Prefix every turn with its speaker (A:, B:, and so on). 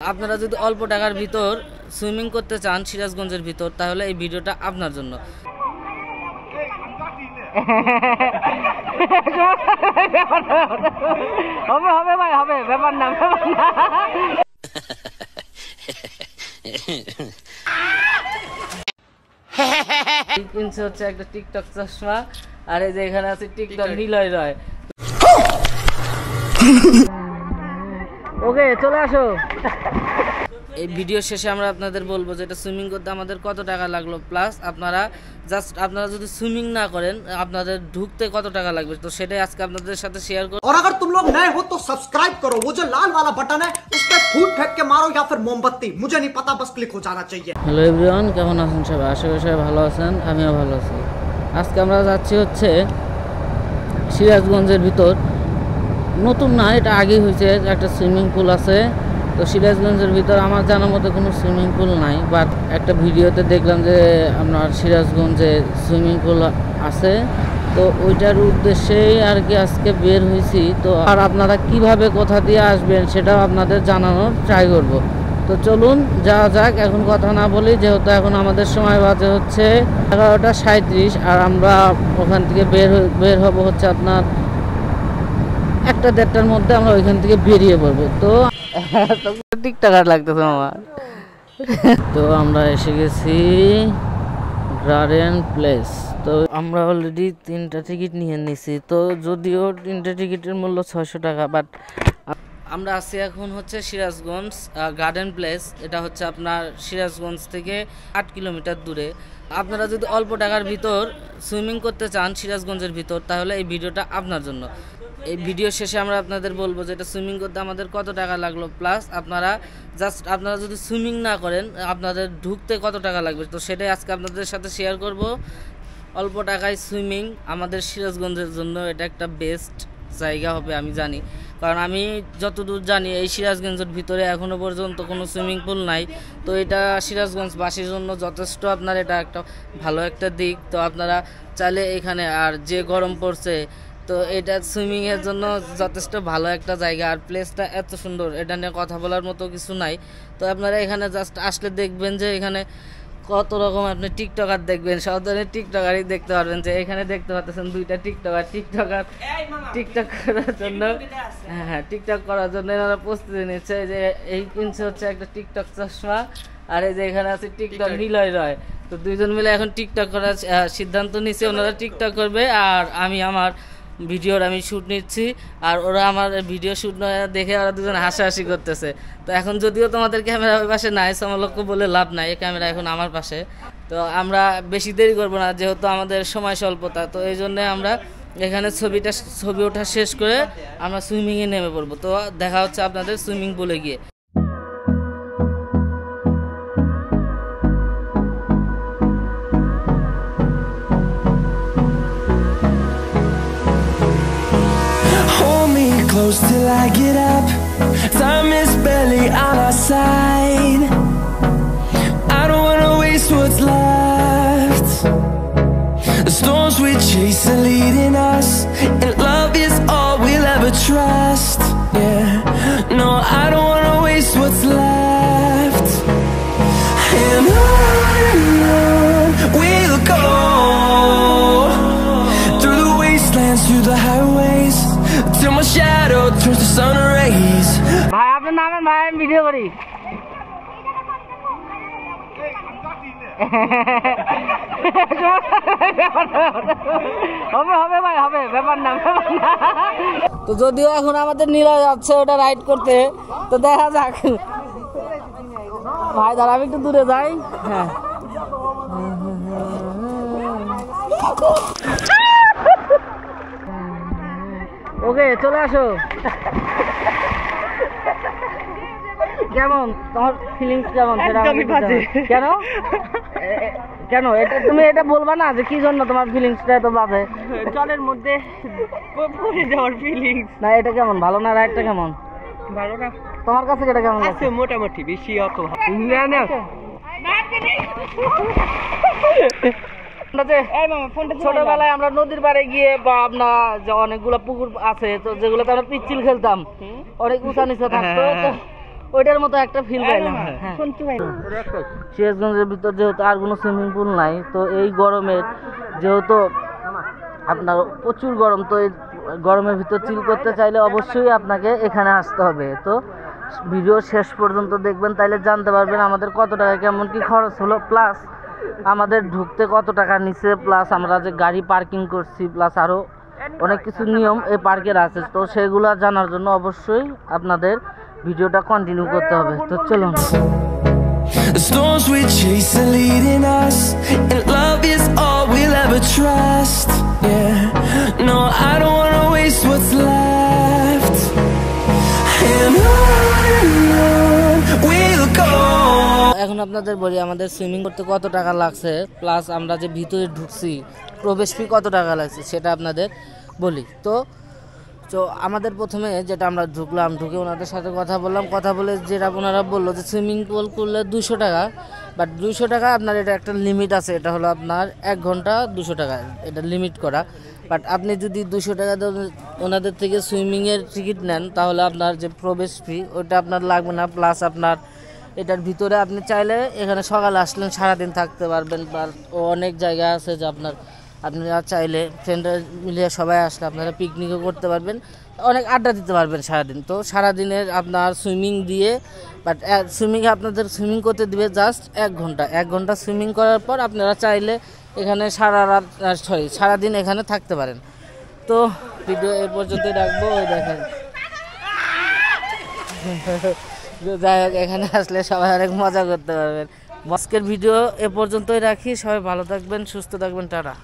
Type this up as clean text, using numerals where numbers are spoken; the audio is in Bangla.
A: আপনারা যদি অল্প টাকার ভিতর সুইমিং করতে চান সিরাজগঞ্জের ভিতর, তাহলে এই ভিডিওটা আপনার জন্য।
B: হবে হবে ভাই হবে, ব্যাপার না ব্যাপার না।
A: কিনছে হচ্ছে একটা টিকটক চশমা, আর এই যে এখানে আছে টিকটক নিলয় রয়।
B: ওকে চলে আসো।
A: এই ভিডিও শেষে আমরা আপনাদের বলবো যে এটা সুইমিং করতে আমাদের কত টাকা লাগলো, প্লাস আপনারা যদি সুইমিং না করেন আপনাদের ঢুকতে কত টাকা লাগবে, তো সেটাই আজকে আপনাদের সাথে শেয়ার করব।
C: और अगर तुम लोग नए हो तो सब्सक्राइब करो, वो जो लाल वाला बटन है उस पर फूट फेंक के मारो या फिर मोमबत्ती, मुझे नहीं पता, बस क्लिक हो जाना चाहिए।
A: হ্যালো এভরিওয়ান, কেমন আছেন সবাই? আশা করি সবাই ভালো আছেন, আমিও ভালো আছি। আজকে আমরা যাচ্ছি হচ্ছে সিরাজগঞ্জের ভিতর। নতুন না, এটা আগেই হয়েছে, একটা সুইমিং পুল আছে। তো সিরাজগঞ্জের ভিতর আমার জানার মতো কোনো সুইমিং পুল নাই, বাট একটা ভিডিওতে দেখলাম যে আপনার সিরাজগঞ্জে সুইমিং পুল আছে। তো ওইটার উদ্দেশ্যেই আর কি আজকে বের হয়েছি। তো আর আপনারা কিভাবে কোথা দিয়ে আসবেন সেটাও আপনাদের জানানোর ট্রাই করব। তো চলুন যাওয়া যাক। এখন কথা না বলি, যেহেতু এখন আমাদের সময় বাজে হচ্ছে 11:37, আর আমরা ওখান থেকে বের হব হচ্ছে আপনার 1-1:30টার মধ্যে আমরা ওইখান থেকে বেরিয়ে পড়বো। তো টিকটক লাগতেছে আমার। তো আমরা এসে গেছি গার্ডেন প্লেস। তো আমরা অলরেডি 3টা টিকিট নিয়ে নিছি। তো যদিও 3টে টিকিটের মূল্য 600 টাকা, বাট আমরা আছি এখন হচ্ছে সিরাজগঞ্জ গার্ডেন প্লেস। এটা হচ্ছে আপনার সিরাজগঞ্জ থেকে 8 কিলোমিটার দূরে। আপনারা যদি অল্প টাকার ভিতর সুইমিং করতে চান সিরাজগঞ্জের ভিতর, তাহলে এই ভিডিওটা আপনার জন্য। এই ভিডিও শেষে আমরা আপনাদের বলবো যে এটা সুইমিং করতে আমাদের কত টাকা লাগলো, প্লাস আপনারা যদি সুইমিং না করেন আপনাদের ঢুকতে কত টাকা লাগবে, তো সেটাই আজকে আপনাদের সাথে শেয়ার করব। অল্প টাকায় সুইমিং আমাদের সিরাজগঞ্জের জন্য এটা একটা বেস্ট জায়গা হবে আমি জানি, কারণ আমি যতদূর জানি এই সিরাজগঞ্জের ভিতরে এখনও পর্যন্ত কোনো সুইমিং পুল নাই। তো এটা সিরাজগঞ্জবাসীর জন্য যথেষ্ট আপনার এটা একটা ভালো একটা দিক। তো আপনারা চাইলে এখানে, আর যে গরম পড়ছে, তো এটা সুইমিংয়ের জন্য যথেষ্ট ভালো একটা জায়গা। আর প্লেসটা এত সুন্দর, এটা নিয়ে কথা বলার মতো কিছু নাই। তো আপনারা এখানে জাস্ট আসলে দেখবেন যে এখানে কত রকম আপনি টিকটকার দেখবেন, সব ধরনের টিকটকারই দেখতে পারবেন। যে এখানে দেখতে পাচ্ছেন 2টা টিকটক করার জন্য, হ্যাঁ টিকটক করার জন্য এনারা প্রস্তুতি নিচ্ছে। যে এই কিনছে হচ্ছে একটা টিকটক চশমা, আর এই যে এখানে আছে টিকটক নিলয় রয়। তো দুইজন মিলে এখন টিকটক করার সিদ্ধান্ত নিচ্ছে, ওনারা টিকটক করবে আর আমি আমার ভিডিওর শ্যুট নিচ্ছি। আর ওরা আমার ভিডিও শ্যুট দেখে ওরা দুজন হাসাহাসি করতেছে। তো এখন যদিও তোমাদের ক্যামেরা ওই পাশে নাই, সমলক্ষ্য বলে লাভ নাই, ক্যামেরা এখন আমার পাশে। তো আমরা বেশি দেরি করবো না, যেহেতু আমাদের সময় স্বল্পতা। তো এই জন্যে আমরা এখানে ছবি ওঠা শেষ করে আমরা সুইমিংয়ে নেমে পড়বো। তো দেখা হচ্ছে আপনাদের সুইমিং পুলে গিয়ে।
D: Close till I get up, time is barely on our side. I don't wanna waste what's left. The storms we chase are leading us, and love is all we'll ever trust. Yeah, no, I don't wanna waste what's left. And on we'll go, through the wastelands, through the highways, till my shadow turns to sun rays.
B: ভাই আপনার নামের ভাই আমি ভিডিও করি। হবে হবে ভাই হবে, ব্যাপার না ব্যাপার না।
A: তো যদিও এখন আমাদের নিলয় যাচ্ছে ওটা রাইড করতে, তো দেখা যাক। ভাই দাঁড়া আমি একটু দূরে যাই। হ্যাঁ
B: ওকে চলে আসো। কেমন তোমার ফিলিংস কেমন সেটা কেন কেন এটা তুমি এটা বলবা না যে কি জন্য তোমার ফিলিংসটা এত বাজে? জলের মধ্যে পড়ে যাওয়ার ফিলিংস না, এটা কেমন ভালো না? রাইডটা কেমন? ভালো না। তোমার কাছে এটা কেমন লাগছে? মোটামুটি, বেশি অত না না। ছোটবেলায় আমরা নদীর পাড়ে গিয়ে বা আপনার অনেকগুলো পুকুর আছে, তো যেগুলোতে আমরা পিচ্ছিল খেলতাম, অনেক উঁচা নিচে থাকতো। ওইটার মতো একটা ফিল পাইলাম। হ্যাঁ
A: সিরাজগঞ্জের ভিতর যেহেতু আর কোনো সুইমিং পুল নাই, তো এই গরমের যেহেতু আপনার প্রচুর গরম, তো এই গরমের ভিতর চিল করতে চাইলে অবশ্যই আপনাকে এখানে আসতে হবে। তো ভিডিও শেষ পর্যন্ত দেখবেন, তাইলে জানতে পারবেন আমাদের কত টাকা কেমন কি খরচ হলো, প্লাস আমাদের ঢুকতে কত টাকা নিচ্ছে, প্লাস আমরা যে গাড়ি পার্কিং করছি, প্লাস আরও অনেক কিছু নিয়ম এই পার্কের আছে। তো সেগুলো জানার জন্য অবশ্যই আপনাদের ভিডিওটা কন্টিনিউ করতে হবে। তো চলুন।
D: The storms we chase are leading us, and love is all we'll ever trust. Yeah, no, I don't wanna waste what's left, and on we'll go.
A: এখন আপনাদের বলি আমাদের সুইমিং করতে কত টাকা লাগছে, প্লাস আমরা যে ভিতরে ঢুকছি প্রবেশ ফি কত টাকা লাগছে সেটা আপনাদের বলি। তো আমাদের প্রথমে যেটা আমরা ঢুকলাম, ঢুকে ওনাদের সাথে কথা বললাম, কথা বলে যেটা ওনারা বললো যে সুইমিং পুল করলে 200 টাকা, বাট 200 টাকা আপনার এটা একটা লিমিট আছে, এটা হলো আপনার 1 ঘন্টা 200 টাকা, এটা লিমিট করা। বাট আপনি যদি 200 টাকা ওনাদের থেকে সুইমিংয়ের টিকিট নেন, তাহলে আপনার যে প্রবেশ ফি ওটা আপনার লাগবে না, প্লাস আপনার এটার ভিতরে আপনি চাইলে এখানে সকালে আসলেন সারাদিন থাকতে পারবেন, বা অনেক জায়গা আছে যে আপনারা চাইলে ফ্রেন্ডরা মিলিয়ে সবাই আসলে আপনারা পিকনিকও করতে পারবেন, অনেক আড্ডা দিতে পারবেন সারাদিন। তো সারাদিনের আপনার সুইমিং দিয়ে, বাট সুইমিংয়ে আপনাদের সুইমিং করতে দিবে জাস্ট 1 ঘন্টা। 1 ঘন্টা সুইমিং করার পর আপনারা চাইলে এখানে সারাদিন এখানে থাকতে পারেন। তো ভিডিও এ পর্যন্তই রাখবো। ওই দেখেন, যাই হোক, এখানে আসলে সবাই অনেক মজা করতে পারবেন। আজকের ভিডিও এ পর্যন্তই রাখি। সবাই ভালো থাকবেন, সুস্থ থাকবেন, টাটা।